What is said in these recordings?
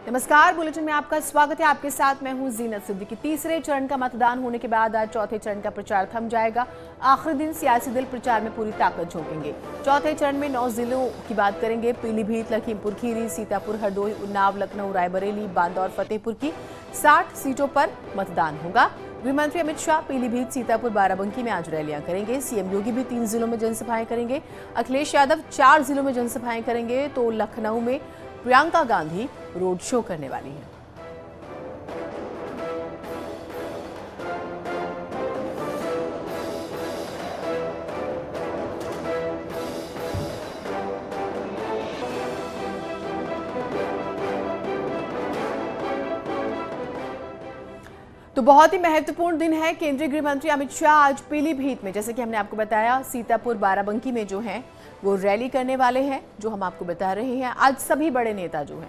नमस्कार, बुलेटिन में आपका स्वागत है। आपके साथ मैं हूं जीनत सिद्दीकी। तीसरे चरण का मतदान होने के बाद आज चौथे चरण का प्रचार थम जाएगा। आखिरी दिन सियासी दल प्रचार में पूरी ताकत झोंकेंगे। चौथे चरण में 9 जिलों की बात करेंगे। पीलीभीत, लखीमपुर खीरी, सीतापुर, हरदोई, उन्नाव, लखनऊ, रायबरेली, बांदा और फतेहपुर की 60 सीटों पर मतदान होगा। गृह मंत्री अमित शाह पीलीभीत, सीतापुर, बाराबंकी में आज रैलियां करेंगे। सीएम योगी भी 3 जिलों में जनसभाएं करेंगे। अखिलेश यादव 4 जिलों में जनसभाएं करेंगे। तो लखनऊ में प्रियंका गांधी रोड शो करने वाली हैं। तो बहुत ही महत्वपूर्ण दिन है। केंद्रीय गृह मंत्री अमित शाह आज पीलीभीत में, जैसे कि हमने आपको बताया, सीतापुर, बाराबंकी में जो है वो रैली करने वाले हैं, जो हम आपको बता रहे हैं। आज सभी बड़े नेता जो हैं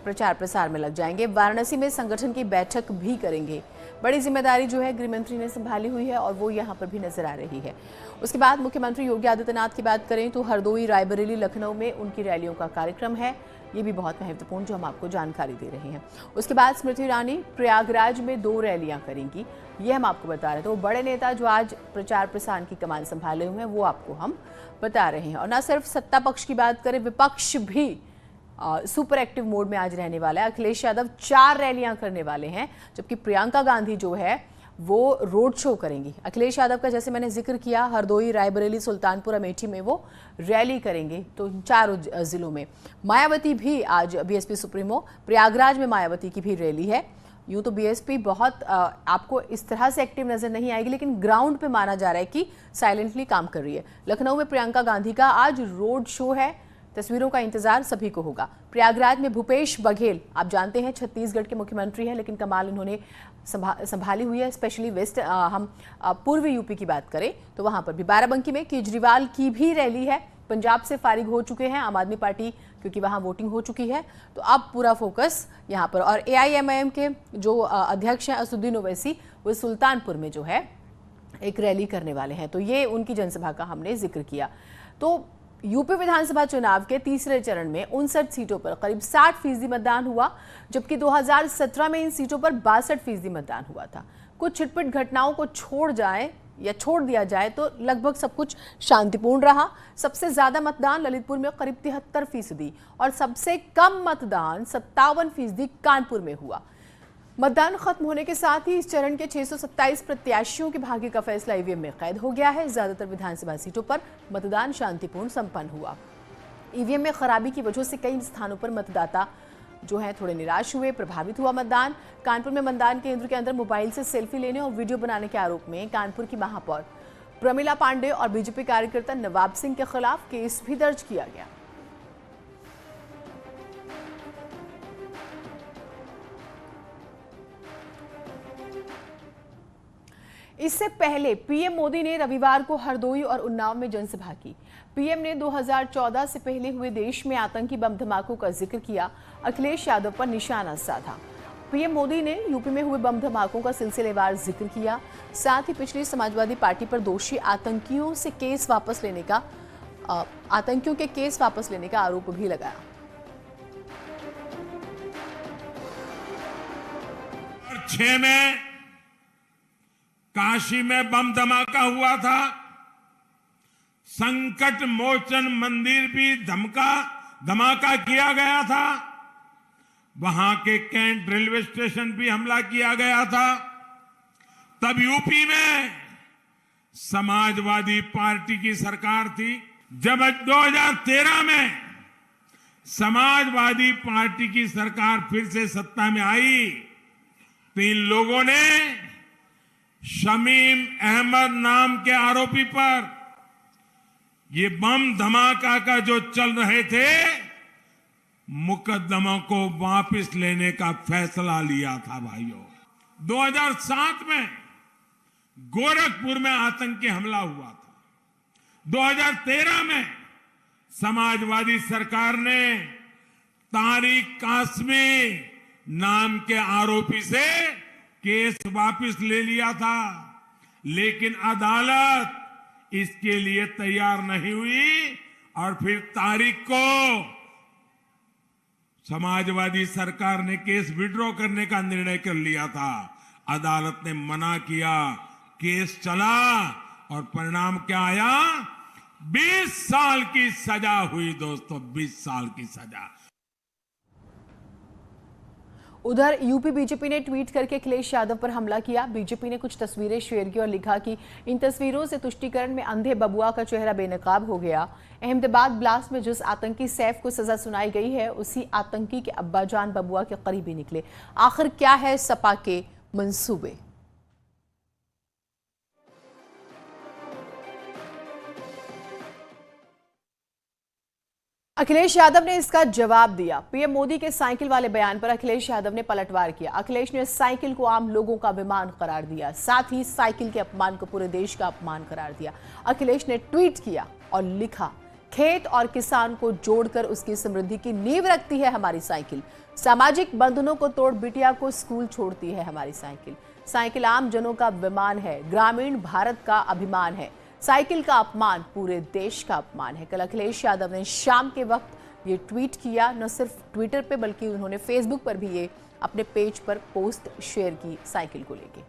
प्रचार प्रसार में लग जाएंगे। वाराणसी में संगठन की बैठक भी करेंगे। बड़ी जिम्मेदारी जो है गृह मंत्री ने संभाली हुई है और वो यहाँ पर भी नजर आ रही है। उसके बाद मुख्यमंत्री योगी आदित्यनाथ की बात करें तो हरदोई, रायबरेली, लखनऊ में उनकी रैलियों का कार्यक्रम है। ये भी बहुत महत्वपूर्ण जो हम आपको जानकारी दे रहे हैं। उसके बाद स्मृति ईरानी प्रयागराज में 2 रैलियां करेंगी। ये हम आपको बता रहे थे। वो बड़े नेता जो आज प्रचार प्रसार की कमान संभाले हुए हैं वो आपको हम बता रहे हैं। और न सिर्फ सत्ता पक्ष की बात करें, विपक्ष भी सुपर एक्टिव मोड में आज रहने वाला है। अखिलेश यादव 4 रैलियां करने वाले हैं, जबकि प्रियंका गांधी जो है वो रोड शो करेंगी। अखिलेश यादव का जैसे मैंने जिक्र किया, हरदोई, रायबरेली, सुल्तानपुर, अमेठी में वो रैली करेंगे। तो 4 जिलों में मायावती भी आज, बीएसपी सुप्रीमो, प्रयागराज में मायावती की भी रैली है। यूं तो बीएसपी बहुत आपको इस तरह से एक्टिव नजर नहीं आएगी, लेकिन ग्राउंड पे माना जा रहा है कि साइलेंटली काम कर रही है। लखनऊ में प्रियंका गांधी का आज रोड शो है। तस्वीरों का इंतजार सभी को होगा। प्रयागराज में भूपेश बघेल, आप जानते हैं छत्तीसगढ़ के मुख्यमंत्री हैं, लेकिन कमाल इन्होंने संभाली हुई है। स्पेशली वेस्ट, हम पूर्वी यूपी की बात करें तो वहां पर भी। बाराबंकी में केजरीवाल की भी रैली है। पंजाब से फारिग हो चुके हैं आम आदमी पार्टी, क्योंकि वहां वोटिंग हो चुकी है। तो अब पूरा फोकस यहां पर। और एआईएमआईएम के जो अध्यक्ष हैं असदुद्दीन ओवैसी, वो सुल्तानपुर में जो है एक रैली करने वाले हैं। तो ये उनकी जनसभा का हमने जिक्र किया। तो यूपी विधानसभा चुनाव के तीसरे चरण में 59 सीटों पर करीब 60% मतदान हुआ, जबकि 2017 में इन सीटों पर 62% मतदान हुआ था। कुछ छिटपुट घटनाओं को छोड़ दिया जाए तो लगभग सब कुछ शांतिपूर्ण रहा। सबसे ज्यादा मतदान ललितपुर में करीब 73% और सबसे कम मतदान 57% कानपुर में हुआ। मतदान खत्म होने के साथ ही इस चरण के 627 प्रत्याशियों के भाग्य का फैसला ईवीएम में कैद हो गया है। ज्यादातर विधानसभा सीटों पर मतदान शांतिपूर्ण संपन्न हुआ। ईवीएम में खराबी की वजह से कई स्थानों पर मतदाता जो है थोड़े निराश हुए, प्रभावित हुआ मतदान। कानपुर में मतदान केंद्र के अंदर मोबाइल से सेल्फी लेने और वीडियो बनाने के आरोप में कानपुर की महापौर प्रमिला पांडे और बीजेपी कार्यकर्ता नवाब सिंह के खिलाफ केस भी दर्ज किया गया। इससे पहले पीएम मोदी ने रविवार को हरदोई और उन्नाव में जनसभा की। पीएम ने 2014 से पहले हुए देश में आतंकी बम धमाकों का जिक्र किया। अखिलेश यादव पर निशाना साधा। पीएम मोदी ने यूपी में हुए बम धमाकों का सिलसिलेवार जिक्र किया। साथ ही पिछली समाजवादी पार्टी पर दोषी आतंकियों के केस वापस लेने का आरोप भी लगाया। 2006 में काशी में बम धमाका हुआ था। संकट मोचन मंदिर भी धमाका किया गया था। वहां के कैंट रेलवे स्टेशन भी हमला किया गया था। तब यूपी में समाजवादी पार्टी की सरकार थी। जब 2013 में समाजवादी पार्टी की सरकार फिर से सत्ता में आई तो इन लोगों ने शमीम अहमद नाम के आरोपी पर ये बम धमाका का जो चल रहे थे मुकदमा को वापस लेने का फैसला लिया था। भाइयों, 2007 में गोरखपुर में आतंकी हमला हुआ था। 2013 में समाजवादी सरकार ने तारिक कासमी नाम के आरोपी से केस वापस ले लिया था, लेकिन अदालत इसके लिए तैयार नहीं हुई और फिर तारिक को समाजवादी सरकार ने केस विड्रॉ करने का निर्णय कर लिया था। अदालत ने मना किया, केस चला और परिणाम क्या आया? 20 साल की सजा हुई दोस्तों, 20 साल की सजा। उधर यूपी बीजेपी ने ट्वीट करके अखिलेश यादव पर हमला किया। बीजेपी ने कुछ तस्वीरें शेयर की और लिखा कि इन तस्वीरों से तुष्टीकरण में अंधे बबुआ का चेहरा बेनकाब हो गया। अहमदाबाद ब्लास्ट में जिस आतंकी सैफ को सजा सुनाई गई है, उसी आतंकी के अब्बाजान बबुआ के करीबी निकले। आखिर क्या है सपा के मंसूबे? अखिलेश यादव ने इसका जवाब दिया। पीएम मोदी के साइकिल वाले बयान पर अखिलेश यादव ने पलटवार किया। अखिलेश ने साइकिल को आम लोगों का विमान करार दिया, साथ ही साइकिल के अपमान को पूरे देश का अपमान करार दिया। अखिलेश ने ट्वीट किया और लिखा, खेत और किसान को जोड़कर उसकी समृद्धि की नींव रखती है हमारी साइकिल। सामाजिक बंधनों को तोड़ बिटिया को स्कूल छोड़ती है हमारी साइकिल। साइकिल आम जनों का विमान है, ग्रामीण भारत का अभिमान है। साइकिल का अपमान पूरे देश का अपमान है। कल अखिलेश यादव ने शाम के वक्त ये ट्वीट किया। न सिर्फ ट्विटर पे बल्कि उन्होंने फेसबुक पर भी ये अपने पेज पर पोस्ट शेयर की साइकिल को लेके।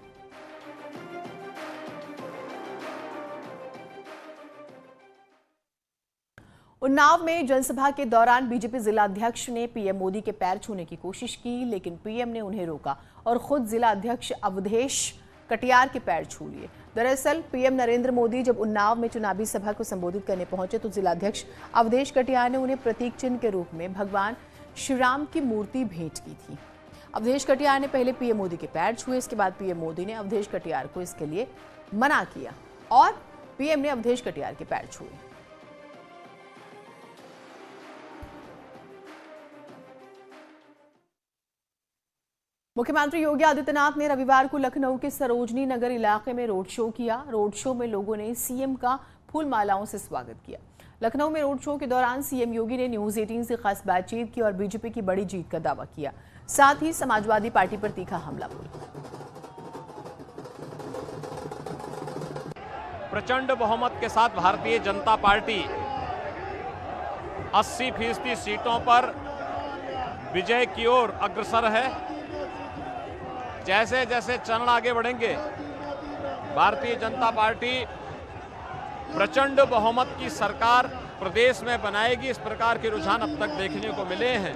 उन्नाव में जनसभा के दौरान बीजेपी जिलाध्यक्ष ने पीएम मोदी के पैर छूने की कोशिश की, लेकिन पीएम ने उन्हें रोका और खुद जिलाध्यक्ष अवधेश कटियार के पैर छू लिए। दरअसल पीएम नरेंद्र मोदी जब उन्नाव में चुनावी सभा को संबोधित करने पहुंचे तो जिलाध्यक्ष अवधेश कटियार ने उन्हें प्रतीक चिन्ह के रूप में भगवान श्री राम की मूर्ति भेंट की थी। अवधेश कटियार ने पहले पीएम मोदी के पैर छुए, इसके बाद पीएम मोदी ने अवधेश कटियार को इसके लिए मना किया और पीएम ने अवधेश कटियार के पैर छुए। मुख्यमंत्री योगी आदित्यनाथ ने रविवार को लखनऊ के सरोजनी नगर इलाके में रोड शो किया। रोड शो में लोगों ने सीएम का फूल मालाओं से स्वागत किया। लखनऊ में रोड शो के दौरान सीएम योगी ने न्यूज़ 18 से खास बातचीत की और बीजेपी की बड़ी जीत का दावा किया। साथ ही समाजवादी पार्टी पर तीखा हमला बोला। प्रचंड बहुमत के साथ भारतीय जनता पार्टी 80% सीटों पर विजय की ओर अग्रसर है। जैसे जैसे चरण आगे बढ़ेंगे, भारतीय जनता पार्टी प्रचंड बहुमत की सरकार प्रदेश में बनाएगी। इस प्रकार के रुझान अब तक देखने को मिले हैं।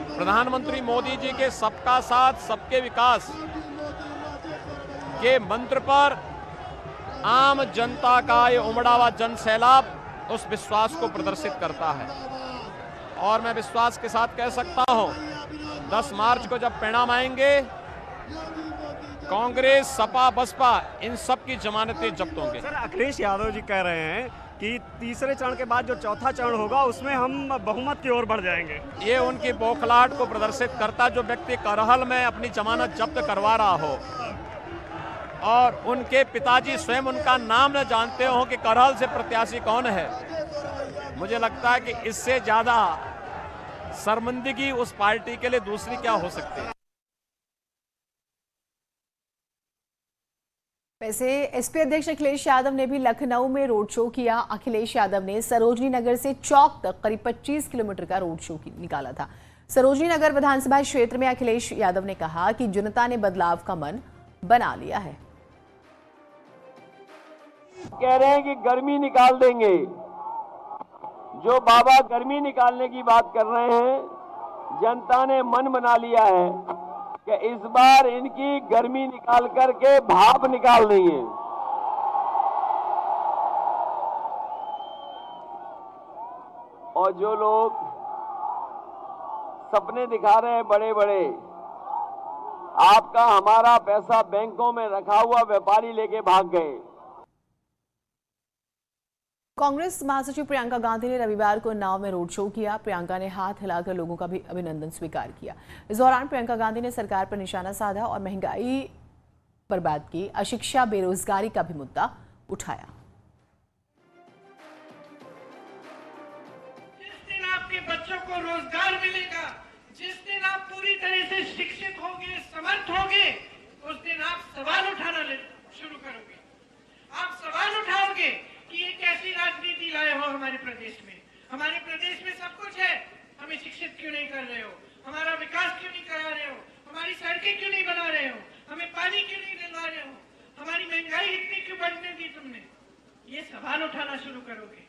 प्रधानमंत्री मोदी जी के सबका साथ सबके विकास के मंत्र पर आम जनता का ये उमड़ा हुआ जन सैलाब उस विश्वास को प्रदर्शित करता है। और मैं विश्वास के साथ कह सकता हूं, 10 मार्च को जब परिणाम आएंगे, कांग्रेस, सपा, बसपा इन सब की जमानतें जब्त होंगे। सर, अखिलेश यादव जी कह रहे हैं कि तीसरे चरण के बाद जो चौथा चरण होगा उसमें हम बहुमत की ओर बढ़ जाएंगे। ये उनकी बौखलाहट को प्रदर्शित करता, जो व्यक्ति करहल में अपनी जमानत जब्त करवा रहा हो और उनके पिताजी स्वयं उनका नाम न जानते हो कि करहल से प्रत्याशी कौन है। मुझे लगता है कि इससे ज्यादा शर्मिंदगी उस पार्टी के लिए दूसरी क्या हो सकती है। वैसे एसपी अध्यक्ष अखिलेश यादव ने भी लखनऊ में रोड शो किया। अखिलेश यादव ने सरोजनी नगर से चौक तक करीब 25 किलोमीटर का रोड शो निकाला था। सरोजनी नगर विधानसभा क्षेत्र में अखिलेश यादव ने कहा कि जनता ने बदलाव का मन बना लिया है। कह रहे हैं कि गर्मी निकाल देंगे। जो बाबा गर्मी निकालने की बात कर रहे हैं, जनता ने मन बना लिया है कि इस बार इनकी गर्मी निकाल करके भाप निकाल देंगे। और जो लोग सपने दिखा रहे हैं बड़े बड़े, आपका हमारा पैसा बैंकों में रखा हुआ व्यापारी लेके भाग गए। कांग्रेस महासचिव प्रियंका गांधी ने रविवार को उन्नाव में रोड शो किया। प्रियंका ने हाथ हिलाकर लोगों का भी अभिनंदन स्वीकार किया। इस दौरान प्रियंका गांधी ने सरकार पर निशाना साधा और महंगाई पर बात की। अशिक्षा, बेरोजगारी का भी मुद्दा उठाया। जिस दिन आपके बच्चों को रोजगार मिलेगा, जिस दिन आप पूरी तरह से शिक्षित होंगे, समर्थ होंगे, उस दिन आप सवाल उठाना शुरू करोगे। आप सवाल उठाओगे कि ये कैसी राजनीति लाए हो हमारे प्रदेश में। हमारे प्रदेश में सब कुछ है, हमें शिक्षित क्यों नहीं कर रहे हो? हमारा विकास क्यों नहीं करा रहे हो? हमारी सड़कें क्यों नहीं बना रहे हो? हमें पानी क्यों नहीं दिला रहे हो? हमारी महंगाई इतनी क्यों बढ़ने दी तुमने? ये सवाल उठाना शुरू करोगे।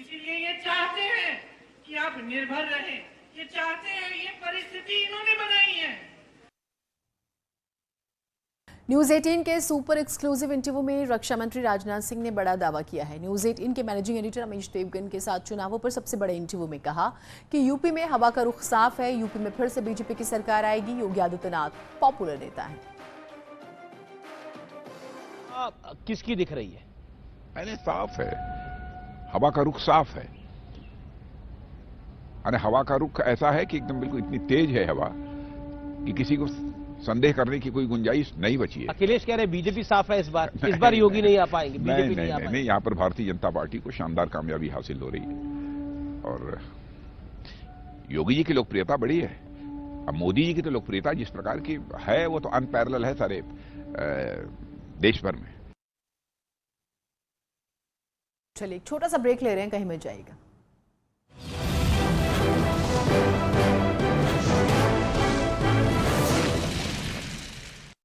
इसीलिए ये चाहते हैं कि आप निर्भर रहें, ये चाहते हैं, ये परिस्थिति इन्होंने बनाई है। न्यूज 18 के सुपर एक्सक्लूसिव इंटरव्यू में रक्षा मंत्री राजनाथ सिंह ने बड़ा दावा किया है। न्यूज 18 के मैनेजिंग एडिटर अमीश देवगन के साथ चुनावों पर सबसे बड़े इंटरव्यू में कहा कि यूपी में हवा का रुख साफ है, यूपी में फिर से बीजेपी की सरकार आएगी। योगी आदित्यनाथ पॉपुलर नेता है। किसकी दिख रही है? पहले साफ है, हवा का रुख साफ है। अरे हवा का रुख ऐसा है कि एकदम बिल्कुल इतनी तेज है हवा कि किसी को संदेह करने की कोई गुंजाइश नहीं बची है। अखिलेश कह रहे बीजेपी साफ है इस बार योगी नहीं आ पाएंगे, बीजेपी नहीं आ पाएंगे। नहीं, यहाँ पर भारतीय जनता पार्टी को शानदार कामयाबी हासिल हो रही है और योगी जी की लोकप्रियता बड़ी है। अब मोदी जी की तो लोकप्रियता जिस प्रकार की है वो तो अनपैरेलल है सारे देश भर में। चलिए एक छोटा सा ब्रेक ले रहे हैं, कहीं मिल जाएगा।